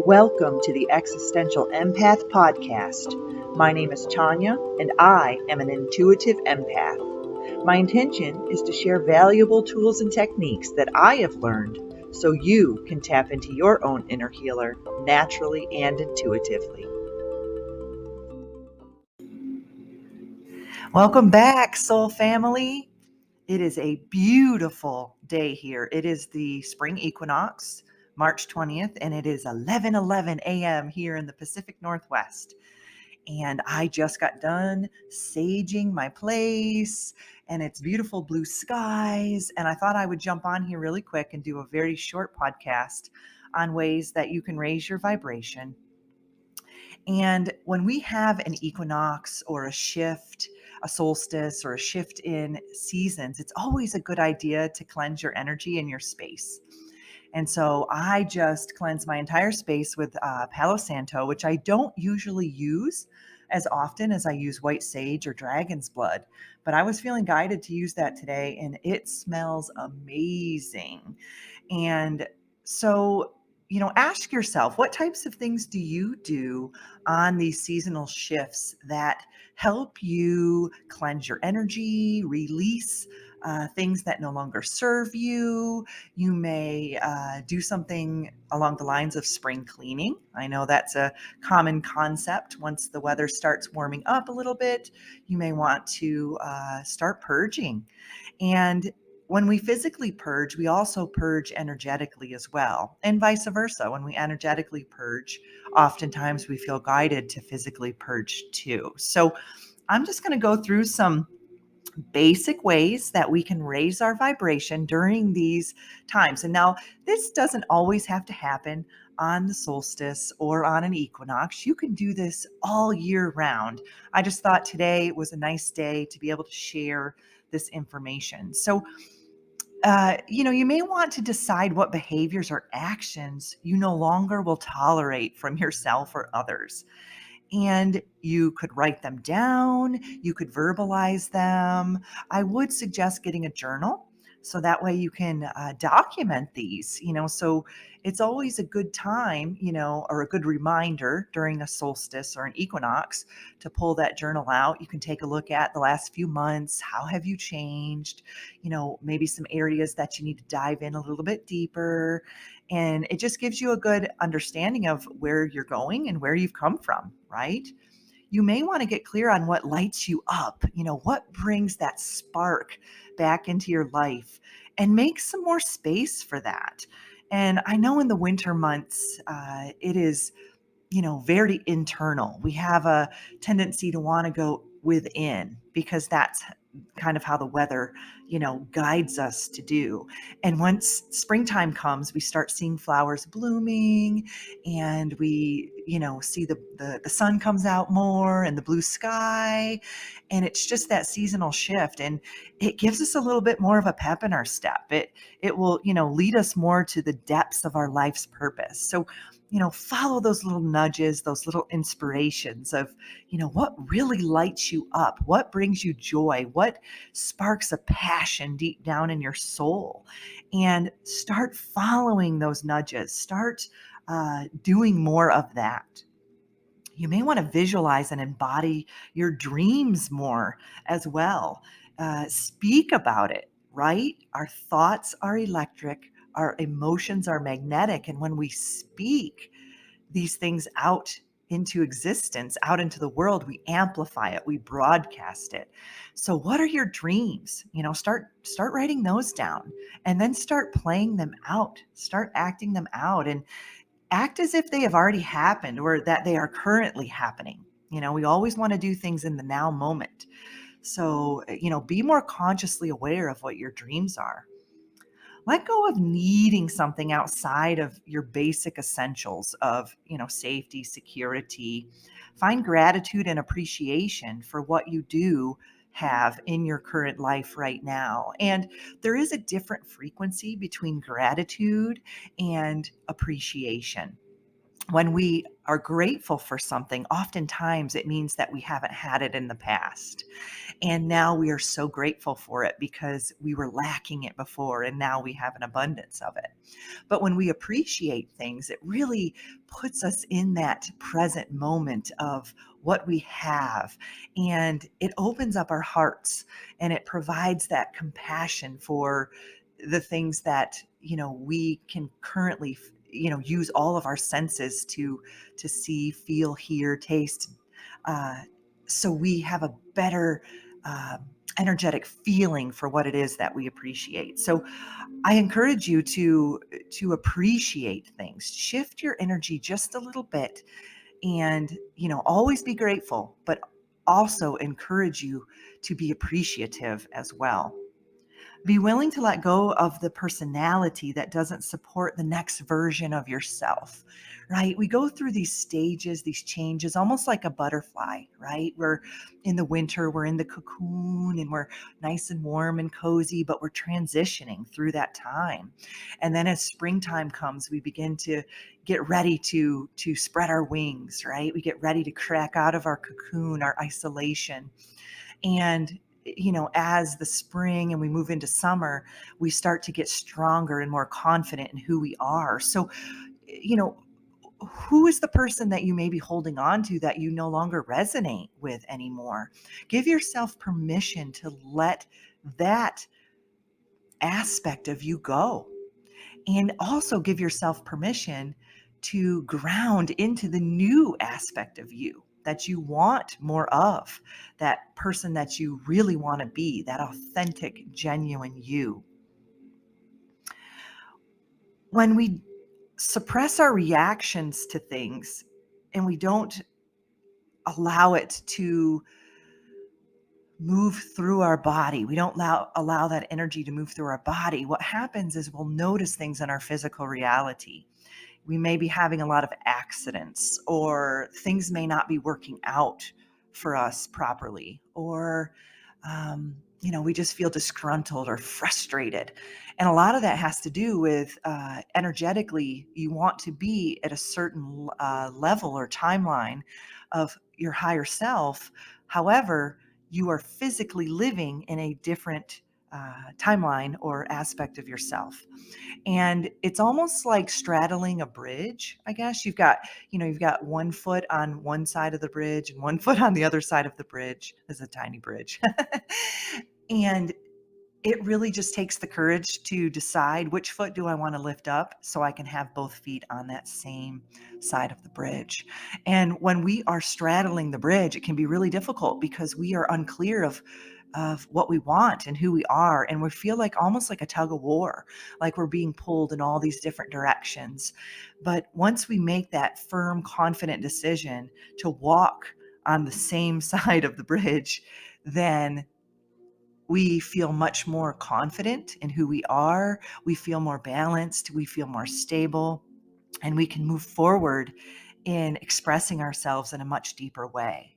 Welcome to the Existential Empath Podcast. My name is Tanya, and I am an intuitive empath. My intention is to share valuable tools and techniques that I have learned so you can tap into your own inner healer naturally and intuitively. Welcome back, soul family. It is a beautiful day here. It is the spring equinox, March 20th, and it is 11:11 a.m. here in the Pacific Northwest. And I just got done saging my place, and it's beautiful blue skies. And I thought I would jump on here really quick and do a very short podcast on ways that you can raise your vibration. And when we have an equinox or a shift, a solstice or a shift in seasons, it's always a good idea to cleanse your energy and your space. And so I just cleanse my entire space with Palo Santo, which I don't usually use as often as I use white sage or dragon's blood. But I was feeling guided to use that today, and it smells amazing. And so, ask yourself, what types of things do you do on these seasonal shifts that help you cleanse your energy, release things that no longer serve you? You may do something along the lines of spring cleaning. I know that's a common concept. Once the weather starts warming up a little bit, you may want to start purging. And when we physically purge, we also purge energetically as well, and vice versa. When we energetically purge, oftentimes we feel guided to physically purge too. So I'm just going to go through some basic ways that we can raise our vibration during these times. And now, this doesn't always have to happen on the solstice or on an equinox. You can do this all year round. I just thought today was a nice day to be able to share this information. So, you may want to decide what behaviors or actions you no longer will tolerate from yourself or others. And you could write them down, you could verbalize them. I would suggest getting a journal so that way you can document these, so it's always a good time, or a good reminder during a solstice or an equinox to pull that journal out. You can take a look at the last few months. How have you changed? Maybe some areas that you need to dive in a little bit deeper. And it just gives you a good understanding of where you're going and where you've come from, right? You may want to get clear on what lights you up, what brings that spark back into your life, and make some more space for that. And I know in the winter months, it is, very internal. We have a tendency to want to go within because that's kind of how the weather, guides us to do. And once springtime comes, we start seeing flowers blooming, and we, see the sun comes out more and the blue sky. And it's just that seasonal shift. And it gives us a little bit more of a pep in our step. It will, lead us more to the depths of our life's purpose. So, follow those little nudges, those little inspirations of, what really lights you up, what brings you joy, what sparks a passion deep down in your soul, and start following those nudges. Start doing more of that. You may want to visualize and embody your dreams more as well. Speak about it, right? Our thoughts are electric, our emotions are magnetic. And when we speak these things out into existence, out into the world, we amplify it, we broadcast it. So what are your dreams? Start writing those down, and then start playing them out, start acting them out, and act as if they have already happened or that they are currently happening. We always want to do things in the now moment. So, be more consciously aware of what your dreams are. Let go of needing something outside of your basic essentials of, safety, security. Find gratitude and appreciation for what you do have in your current life right now. And there is a different frequency between gratitude and appreciation. When we are grateful for something, oftentimes it means that we haven't had it in the past. And now we are so grateful for it because we were lacking it before and now we have an abundance of it. But when we appreciate things, it really puts us in that present moment of what we have. And it opens up our hearts and it provides that compassion for the things that, we can currently, use all of our senses to see, feel, hear, taste. Uh, so we have a better uh, energetic feeling for what it is that we appreciate. So I encourage you to appreciate things. Shift your energy just a little bit and, always be grateful, but also encourage you to be appreciative as well. Be willing to let go of the personality that doesn't support the next version of yourself, right? We go through these stages, these changes, almost like a butterfly, right? We're in the winter, we're in the cocoon and we're nice and warm and cozy, but we're transitioning through that time. And then as springtime comes, we begin to get ready to spread our wings, right? We get ready to crack out of our cocoon, our isolation. And, as the spring and we move into summer, we start to get stronger and more confident in who we are. So, you know, who is the person that you may be holding on to that you no longer resonate with anymore? Give yourself permission to let that aspect of you go. And also give yourself permission to ground into the new aspect of you that you want more of, that person that you really want to be, that authentic, genuine you. When we suppress our reactions to things and we don't allow it to move through our body, we don't allow that energy to move through our body, what happens is we'll notice things in our physical reality. We may be having a lot of accidents, or things may not be working out for us properly, or we just feel disgruntled or frustrated. And a lot of that has to do with energetically, you want to be at a certain level or timeline of your higher self. However, you are physically living in a different timeline or aspect of yourself. And it's almost like straddling a bridge, I guess. You've got one foot on one side of the bridge and one foot on the other side of the bridge. It's a tiny bridge. And it really just takes the courage to decide which foot do I want to lift up so I can have both feet on that same side of the bridge. And when we are straddling the bridge, it can be really difficult because we are unclear of what we want and who we are. And we feel like almost like a tug of war, like we're being pulled in all these different directions. But once we make that firm, confident decision to walk on the same side of the bridge, then we feel much more confident in who we are. We feel more balanced. We feel more stable. And we can move forward in expressing ourselves in a much deeper way.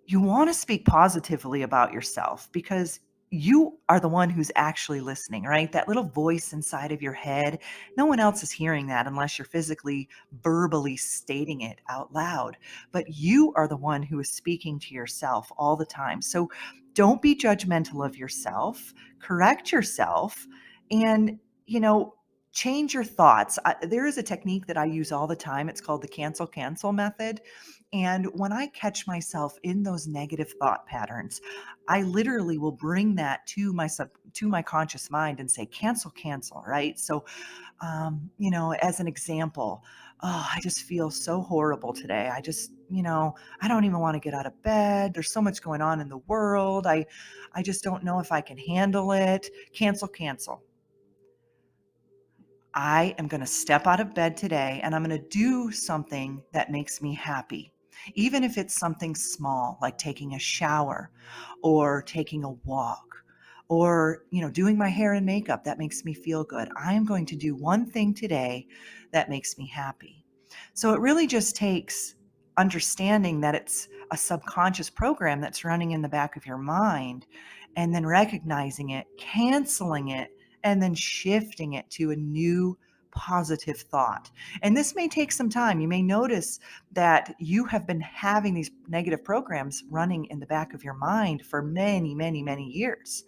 You want to speak positively about yourself because you are the one who's actually listening, right? That little voice inside of your head, no one else is hearing that unless you're physically, verbally stating it out loud. But you are the one who is speaking to yourself all the time. So don't be judgmental of yourself, correct yourself, and, change your thoughts. There is a technique that I use all the time. It's called the cancel method. And when I catch myself in those negative thought patterns, I literally will bring that to my conscious mind and say, cancel, right? So, as an example, oh, I just feel so horrible today. I don't even want to get out of bed. There's so much going on in the world. I just don't know if I can handle it. Cancel. I am going to step out of bed today and I'm going to do something that makes me happy. Even if it's something small, like taking a shower or taking a walk or, doing my hair and makeup, that makes me feel good. I am going to do one thing today that makes me happy. So it really just takes understanding that it's a subconscious program that's running in the back of your mind and then recognizing it, canceling it, and then shifting it to a new positive thought. And this may take some time. You may notice that you have been having these negative programs running in the back of your mind for many, many, many years.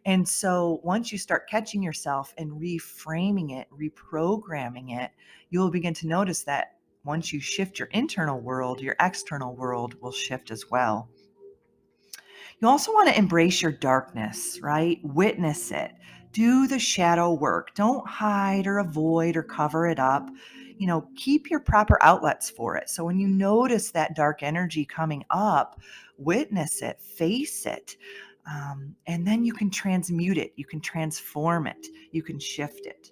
And so once you start catching yourself and reframing it, reprogramming it, you'll begin to notice that once you shift your internal world, your external world will shift as well. You also want to embrace your darkness, right? Witness it. Do the shadow work. Don't hide or avoid or cover it up. Keep your proper outlets for it. So when you notice that dark energy coming up, witness it, face it. And then you can transmute it. You can transform it. You can shift it.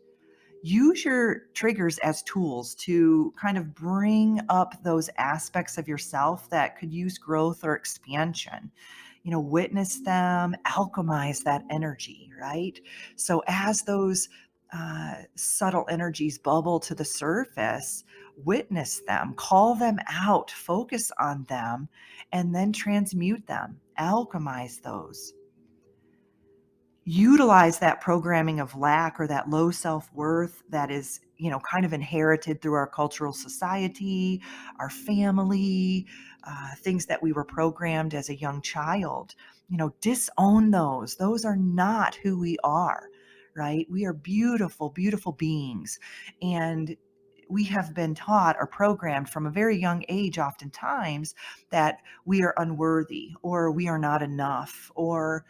Use your triggers as tools to kind of bring up those aspects of yourself that could use growth or expansion. Witness them, alchemize that energy, right? So as those subtle energies bubble to the surface, witness them, call them out, focus on them, and then transmute them, alchemize those. Utilize that programming of lack or that low self-worth that is, kind of inherited through our cultural society, our family, things that we were programmed as a young child. Disown those. Those are not who we are, right? We are beautiful, beautiful beings. And we have been taught or programmed from a very young age, oftentimes, that we are unworthy or we are not enough or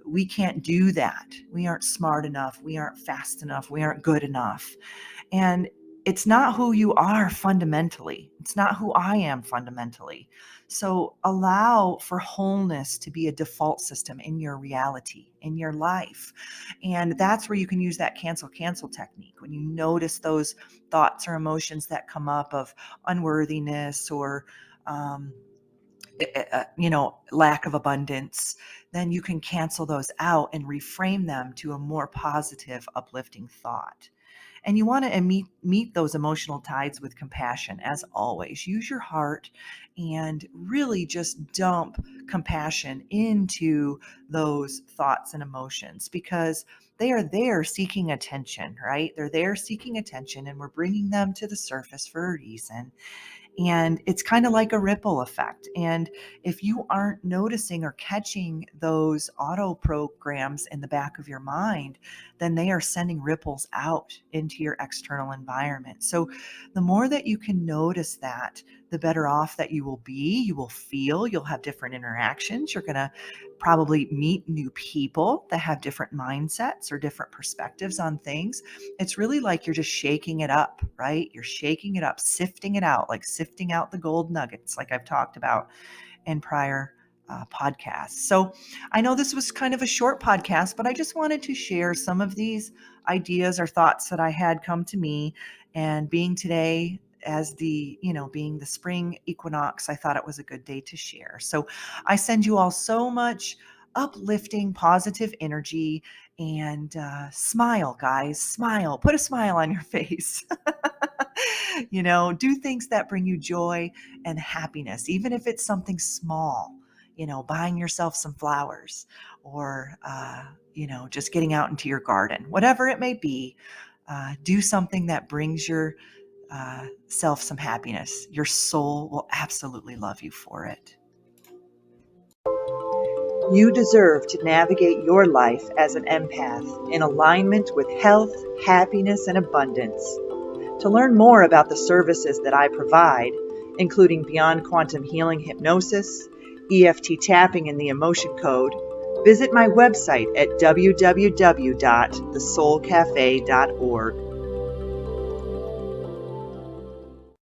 we can't do that. We aren't smart enough. We aren't fast enough. We aren't good enough. And it's not who you are fundamentally. It's not who I am fundamentally. So allow for wholeness to be a default system in your reality, in your life. And that's where you can use that cancel technique. When you notice those thoughts or emotions that come up of unworthiness or, lack of abundance, then you can cancel those out and reframe them to a more positive, uplifting thought. And you want to meet those emotional tides with compassion, as always. Use your heart and really just dump compassion into those thoughts and emotions because they are there seeking attention, right? They're there seeking attention and we're bringing them to the surface for a reason. And it's kind of like a ripple effect. And if you aren't noticing or catching those auto programs in the back of your mind, then they are sending ripples out into your external environment. So the more that you can notice that, the better off that you will be. You will feel, you'll have different interactions. You're going to probably meet new people that have different mindsets or different perspectives on things. It's really like you're just shaking it up, right? You're shaking it up, sifting it out, like sifting out the gold nuggets, like I've talked about in prior podcasts. So I know this was kind of a short podcast, but I just wanted to share some of these ideas or thoughts that I had come to me. And being today as being the spring equinox, I thought it was a good day to share. So I send you all so much uplifting, positive energy and smile, guys, smile, put a smile on your face. Do things that bring you joy and happiness, even if it's something small, buying yourself some flowers or, just getting out into your garden, whatever it may be. Do something that brings your self some happiness. Your soul will absolutely love you for it. You deserve to navigate your life as an empath in alignment with health, happiness, and abundance. To learn more about the services that I provide, including Beyond Quantum Healing Hypnosis, EFT tapping, and the Emotion Code, visit my website at www.thesoulcafe.org.